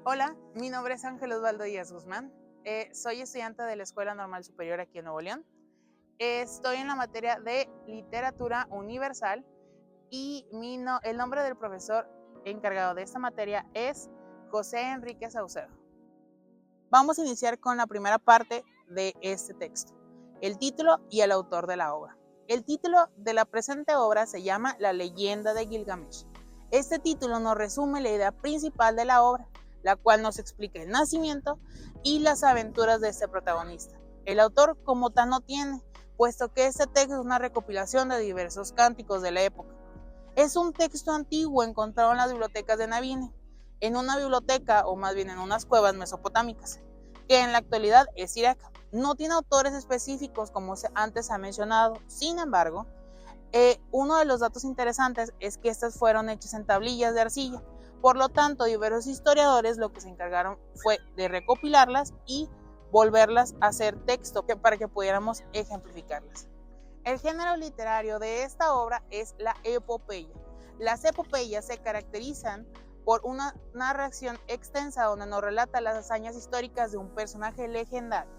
Hola, mi nombre es Ángel Osvaldo Díaz Guzmán. Soy estudiante de la Escuela Normal Superior aquí en Nuevo León. Estoy en la materia de Literatura Universal y el nombre del profesor encargado de esta materia es José Enrique Saucedo. Vamos a iniciar con la primera parte de este texto, el título y el autor de la obra. El título de la presente obra se llama La leyenda de Gilgamesh. Este título nos resume la idea principal de la obra, la cual nos explica el nacimiento y las aventuras de este protagonista. El autor como tal no tiene, puesto que este texto es una recopilación de diversos cánticos de la época. Es un texto antiguo encontrado en las bibliotecas de Navine, en una biblioteca o más bien en unas cuevas mesopotámicas, que en la actualidad es Irak. No tiene autores específicos como antes se ha mencionado. Sin embargo, uno de los datos interesantes es que estas fueron hechas en tablillas de arcilla. Por lo tanto, diversos historiadores lo que se encargaron fue de recopilarlas y volverlas a hacer texto para que pudiéramos ejemplificarlas. El género literario de esta obra es la epopeya. Las epopeyas se caracterizan por una narración extensa donde nos relata las hazañas históricas de un personaje legendario.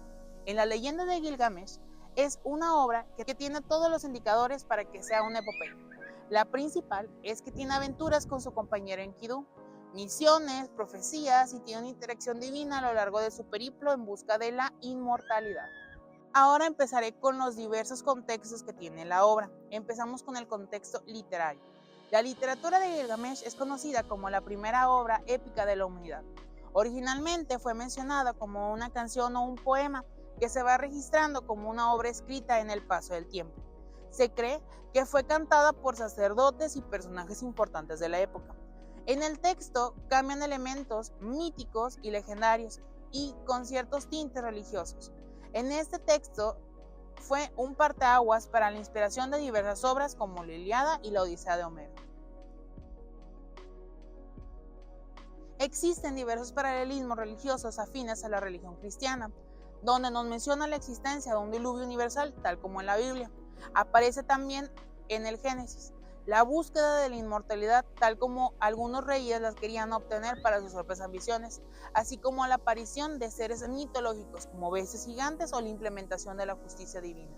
En la leyenda de Gilgamesh es una obra que tiene todos los indicadores para que sea una epopeya. La principal es que tiene aventuras con su compañero Enkidu, misiones, profecías y tiene una interacción divina a lo largo de su periplo en busca de la inmortalidad. Ahora empezaré con los diversos contextos que tiene la obra. Empezamos con el contexto literario. La literatura de Gilgamesh es conocida como la primera obra épica de la humanidad. Originalmente fue mencionada como una canción o un poema que se va registrando como una obra escrita en el paso del tiempo. Se cree que fue cantada por sacerdotes y personajes importantes de la época. En el texto cambian elementos míticos y legendarios y con ciertos tintes religiosos. En este texto fue un parteaguas para la inspiración de diversas obras como la Ilíada y la Odisea de Homero. Existen diversos paralelismos religiosos afines a la religión cristiana, donde nos menciona la existencia de un diluvio universal, tal como en la Biblia. Aparece también en el Génesis la búsqueda de la inmortalidad, tal como algunos reyes las querían obtener para sus propias ambiciones, así como la aparición de seres mitológicos como bestias gigantes o la implementación de la justicia divina.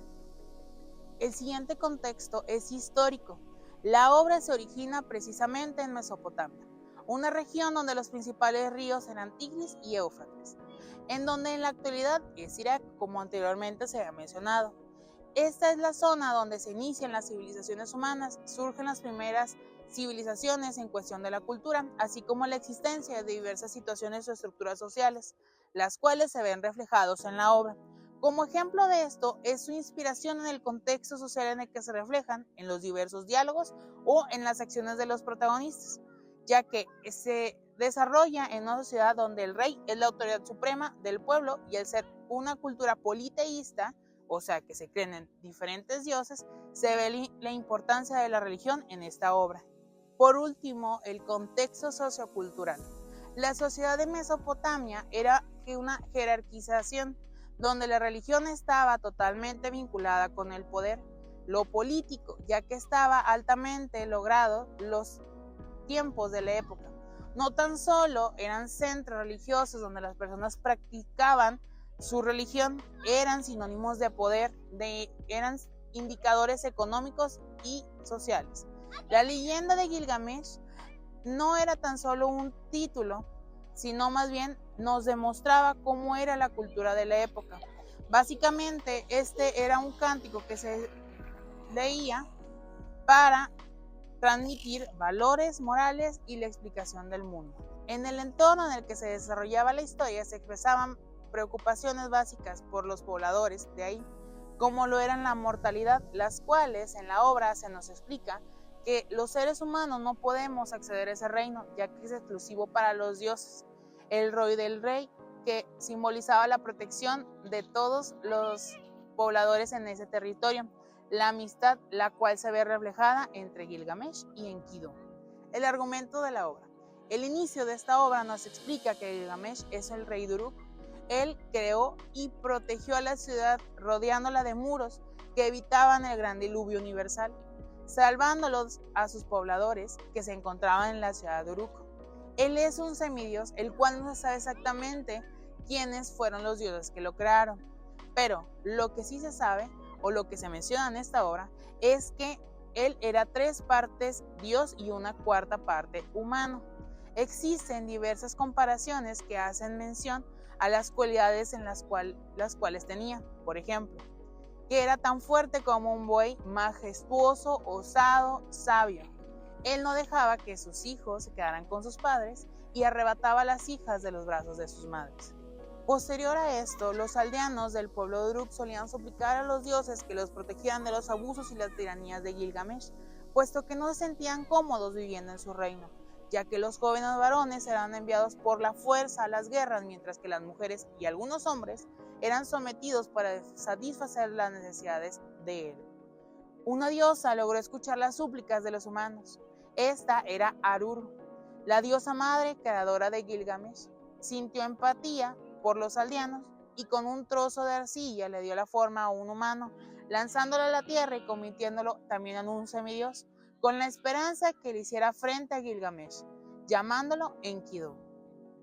El siguiente contexto es histórico. La obra se origina precisamente en Mesopotamia, una región donde los principales ríos eran Tigris y Éufrates, en donde en la actualidad es Irak, como anteriormente se había mencionado. Esta es la zona donde se inician las civilizaciones humanas, surgen las primeras civilizaciones en cuestión de la cultura, así como la existencia de diversas situaciones o estructuras sociales, las cuales se ven reflejados en la obra. Como ejemplo de esto es su inspiración en el contexto social en el que se reflejan en los diversos diálogos o en las acciones de los protagonistas, ya que se desarrolla en una sociedad donde el rey es la autoridad suprema del pueblo y al ser una cultura politeísta, o sea que se creen en diferentes dioses, se ve la importancia de la religión en esta obra. Por último, el contexto sociocultural. La sociedad de Mesopotamia era una jerarquización donde la religión estaba totalmente vinculada con el poder, lo político, ya que estaba altamente logrado los tiempos de la época. No tan solo eran centros religiosos donde las personas practicaban su religión, eran sinónimos de poder, eran indicadores económicos y sociales. La leyenda de Gilgamesh no era tan solo un título, sino más bien nos demostraba cómo era la cultura de la época. Básicamente, este era un cántico que se leía para transmitir valores morales y la explicación del mundo. En el entorno en el que se desarrollaba la historia se expresaban preocupaciones básicas por los pobladores de ahí, como lo eran la mortalidad, las cuales en la obra se nos explica que los seres humanos no podemos acceder a ese reino, ya que es exclusivo para los dioses. El rol del rey, que simbolizaba la protección de todos los pobladores en ese territorio, la amistad, la cual se ve reflejada entre Gilgamesh y Enkidu. El argumento de la obra. El inicio de esta obra nos explica que Gilgamesh es el rey de Uruk. Él creó y protegió a la ciudad rodeándola de muros que evitaban el gran diluvio universal, salvándolos a sus pobladores que se encontraban en la ciudad de Uruk. Él es un semidios, el cual no se sabe exactamente quiénes fueron los dioses que lo crearon. Pero lo que sí se sabe, o lo que se menciona en esta obra, es que él era 3 partes Dios y una 4ª parte humano. Existen diversas comparaciones que hacen mención a las cualidades en las cuales tenía. Por ejemplo, que era tan fuerte como un buey, majestuoso, osado, sabio. Él no dejaba que sus hijos se quedaran con sus padres y arrebataba a las hijas de los brazos de sus madres. Posterior a esto, los aldeanos del pueblo de Uruk solían suplicar a los dioses que los protegieran de los abusos y las tiranías de Gilgamesh, puesto que no se sentían cómodos viviendo en su reino, ya que los jóvenes varones eran enviados por la fuerza a las guerras, mientras que las mujeres y algunos hombres eran sometidos para satisfacer las necesidades de él. Una diosa logró escuchar las súplicas de los humanos. Esta era Aruru, la diosa madre creadora de Gilgamesh. Sintió empatía por los aldeanos y con un trozo de arcilla le dio la forma a un humano, lanzándolo a la tierra y convirtiéndolo también en un semidios, con la esperanza que le hiciera frente a Gilgamesh, llamándolo Enkidu.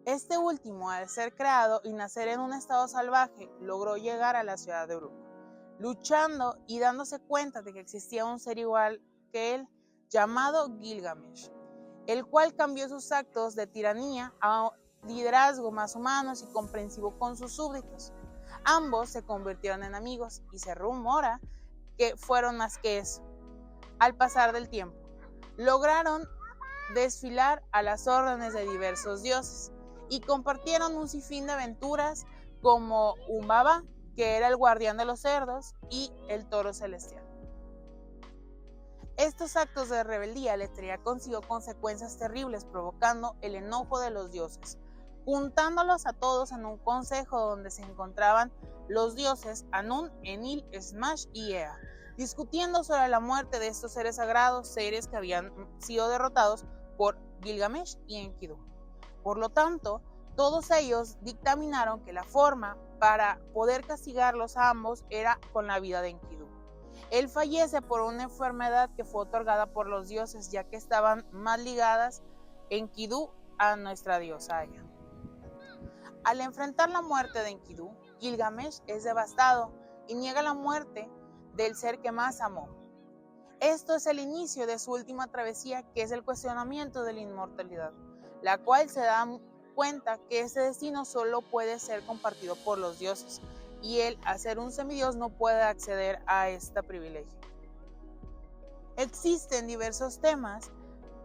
Este último, al ser creado y nacer en un estado salvaje, logró llegar a la ciudad de Uruk, luchando y dándose cuenta de que existía un ser igual que él, llamado Gilgamesh, el cual cambió sus actos de tiranía a liderazgo más humanos y comprensivo con sus súbditos. Ambos se convirtieron en amigos y se rumora que fueron más que eso. Al pasar del tiempo, lograron desfilar a las órdenes de diversos dioses y compartieron un sinfín de aventuras como Umbaba, que era el guardián de los cerdos, y el toro celestial. Estos actos de rebeldía les traía consigo consecuencias terribles, provocando el enojo de los dioses, juntándolos a todos en un consejo donde se encontraban los dioses Anun, Enlil, Smash y Ea, discutiendo sobre la muerte de estos seres sagrados, seres que habían sido derrotados por Gilgamesh y Enkidu. Por lo tanto, todos ellos dictaminaron que la forma para poder castigarlos a ambos era con la vida de Enkidu. Él fallece por una enfermedad que fue otorgada por los dioses, ya que estaban más ligadas Enkidu a nuestra diosa Aya. Al enfrentar la muerte de Enkidu, Gilgamesh es devastado y niega la muerte del ser que más amó. Esto es el inicio de su última travesía, que es el cuestionamiento de la inmortalidad, la cual se da cuenta que ese destino solo puede ser compartido por los dioses, y él, al ser un semidios, no puede acceder a este privilegio. Existen diversos temas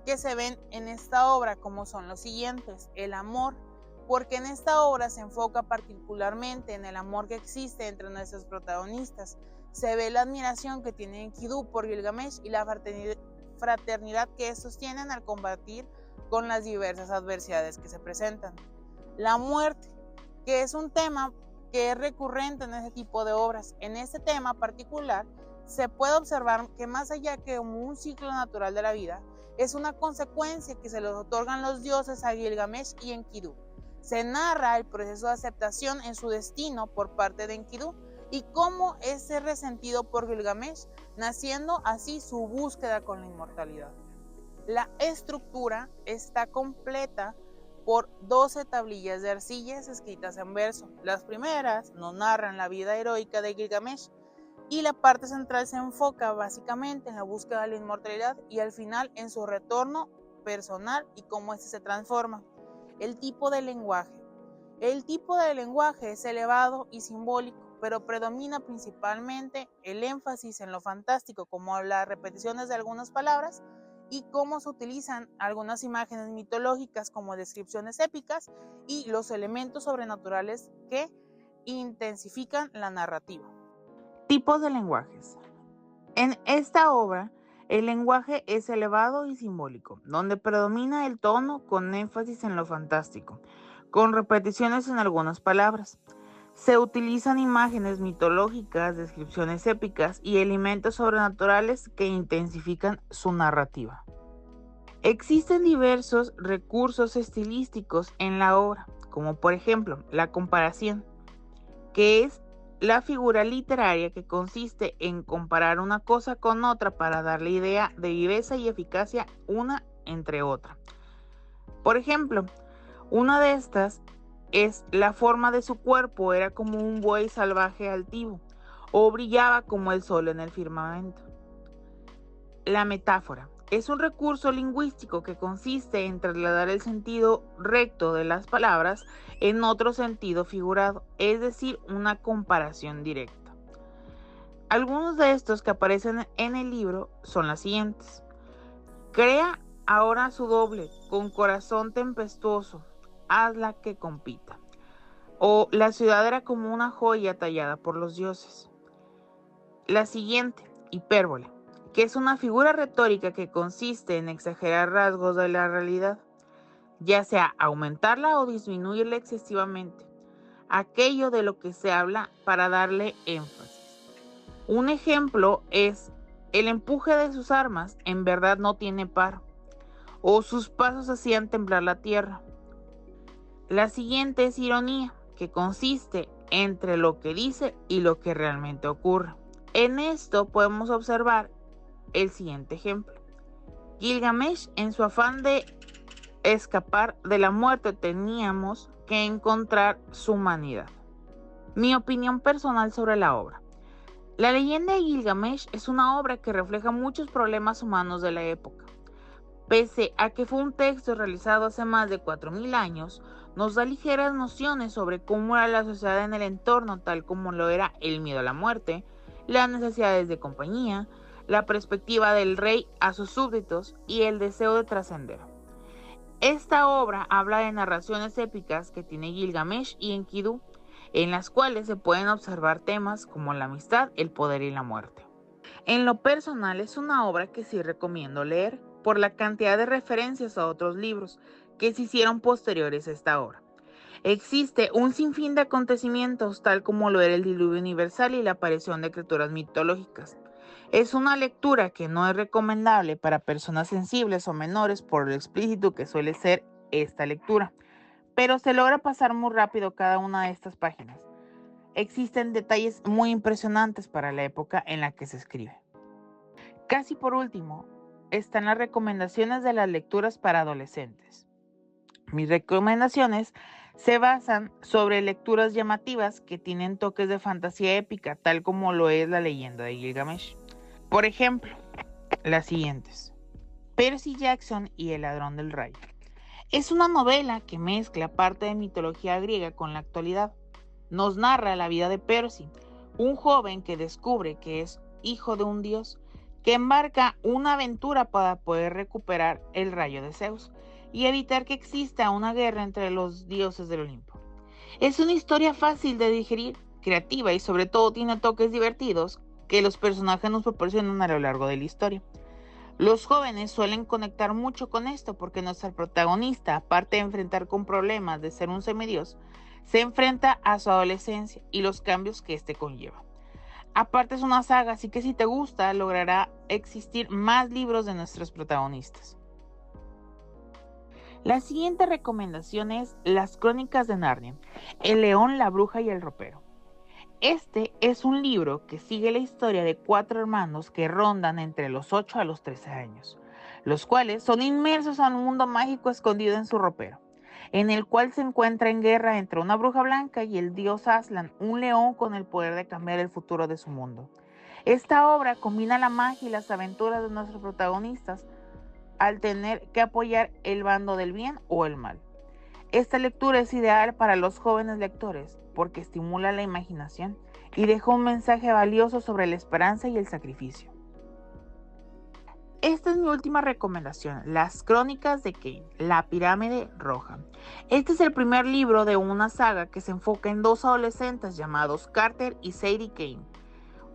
que se ven en esta obra, como son los siguientes: el amor, porque en esta obra se enfoca particularmente en el amor que existe entre nuestros protagonistas. Se ve la admiración que tiene Enkidu por Gilgamesh y la fraternidad que estos tienen al combatir con las diversas adversidades que se presentan. La muerte, que es un tema que es recurrente en este tipo de obras. En este tema particular se puede observar que más allá que un ciclo natural de la vida, es una consecuencia que se les otorgan los dioses a Gilgamesh y Enkidu. Se narra el proceso de aceptación en su destino por parte de Enkidu y cómo es resentido por Gilgamesh, naciendo así su búsqueda con la inmortalidad. La estructura está completa por 12 tablillas de arcillas escritas en verso. Las primeras nos narran la vida heroica de Gilgamesh y la parte central se enfoca básicamente en la búsqueda de la inmortalidad y al final en su retorno personal y cómo este se transforma. El tipo de lenguaje. El tipo de lenguaje es elevado y simbólico, pero predomina principalmente el énfasis en lo fantástico, como las repeticiones de algunas palabras y cómo se utilizan algunas imágenes mitológicas como descripciones épicas y los elementos sobrenaturales que intensifican la narrativa. Tipos de lenguajes. En esta obra, el lenguaje es elevado y simbólico, donde predomina el tono con énfasis en lo fantástico, con repeticiones en algunas palabras. Se utilizan imágenes mitológicas, descripciones épicas y elementos sobrenaturales que intensifican su narrativa. Existen diversos recursos estilísticos en la obra, como por ejemplo la comparación, que es la figura literaria que consiste en comparar una cosa con otra para darle idea de viveza y eficacia una entre otra. Por ejemplo, una de estas es la forma de su cuerpo era como un buey salvaje altivo o brillaba como el sol en el firmamento. La metáfora es un recurso lingüístico que consiste en trasladar el sentido recto de las palabras en otro sentido figurado, es decir, una comparación directa. Algunos de estos que aparecen en el libro son las siguientes. Crea ahora su doble, con corazón tempestuoso, hazla que compita. O la ciudad era como una joya tallada por los dioses. La siguiente, hipérbole, que es una figura retórica que consiste en exagerar rasgos de la realidad, ya sea aumentarla o disminuirla excesivamente, aquello de lo que se habla para darle énfasis. Un ejemplo es el empuje de sus armas en verdad no tiene par, o sus pasos hacían temblar la tierra. La siguiente es ironía, que consiste entre lo que dice y lo que realmente ocurre. En esto podemos observar el siguiente ejemplo. Gilgamesh, en su afán de escapar de la muerte, teníamos que encontrar su humanidad. Mi opinión personal sobre la obra. La leyenda de Gilgamesh es una obra que refleja muchos problemas humanos de la época. Pese a que fue un texto realizado hace más de 4000 años, nos da ligeras nociones sobre cómo era la sociedad en el entorno, tal como lo era el miedo a la muerte, las necesidades de compañía, la perspectiva del rey a sus súbditos y el deseo de trascender. Esta obra habla de narraciones épicas que tiene Gilgamesh y Enkidu, en las cuales se pueden observar temas como la amistad, el poder y la muerte. En lo personal es una obra que sí recomiendo leer por la cantidad de referencias a otros libros que se hicieron posteriores a esta obra. Existe un sinfín de acontecimientos tal como lo era el diluvio universal y la aparición de criaturas mitológicas. Es una lectura que no es recomendable para personas sensibles o menores por lo explícito que suele ser esta lectura, pero se logra pasar muy rápido cada una de estas páginas. Existen detalles muy impresionantes para la época en la que se escribe. Casi por último, están las recomendaciones de las lecturas para adolescentes. Mis recomendaciones se basan sobre lecturas llamativas que tienen toques de fantasía épica, tal como lo es la leyenda de Gilgamesh. Por ejemplo, las siguientes. Percy Jackson y el ladrón del rayo. Es una novela que mezcla parte de mitología griega con la actualidad. Nos narra la vida de Percy, un joven que descubre que es hijo de un dios, que embarca una aventura para poder recuperar el rayo de Zeus y evitar que exista una guerra entre los dioses del Olimpo. Es una historia fácil de digerir, creativa y sobre todo tiene toques divertidos que los personajes nos proporcionan a lo largo de la historia. Los jóvenes suelen conectar mucho con esto porque nuestra protagonista, aparte de enfrentar con problemas de ser un semidios, se enfrenta a su adolescencia y los cambios que éste conlleva. Aparte es una saga, así que si te gusta, logrará existir más libros de nuestros protagonistas. La siguiente recomendación es Las Crónicas de Narnia, El león, la bruja y el ropero. Este es un libro que sigue la historia de 4 hermanos que rondan entre los 8 a los 13 años, los cuales son inmersos en un mundo mágico escondido en su ropero, en el cual se encuentra en guerra entre una bruja blanca y el dios Aslan, un león con el poder de cambiar el futuro de su mundo. Esta obra combina la magia y las aventuras de nuestros protagonistas al tener que apoyar el bando del bien o el mal. Esta lectura es ideal para los jóvenes lectores porque estimula la imaginación y deja un mensaje valioso sobre la esperanza y el sacrificio. Esta es mi última recomendación, Las Crónicas de Kane, La Pirámide Roja. Este es el primer libro de una saga que se enfoca en 2 adolescentes llamados Carter y Sadie Kane,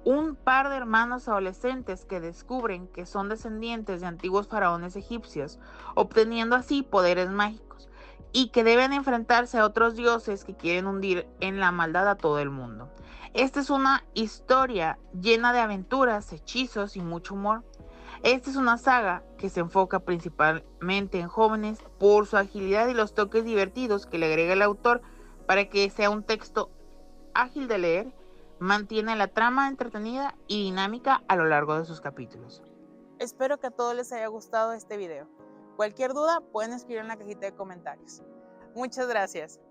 un par de hermanos adolescentes que descubren que son descendientes de antiguos faraones egipcios, obteniendo así poderes mágicos, y que deben enfrentarse a otros dioses que quieren hundir en la maldad a todo el mundo. Esta es una historia llena de aventuras, hechizos y mucho humor. Esta es una saga que se enfoca principalmente en jóvenes por su agilidad y los toques divertidos que le agrega el autor para que sea un texto ágil de leer. Mantiene la trama entretenida y dinámica a lo largo de sus capítulos. Espero que a todos les haya gustado este video. Cualquier duda pueden escribir en la cajita de comentarios. Muchas gracias.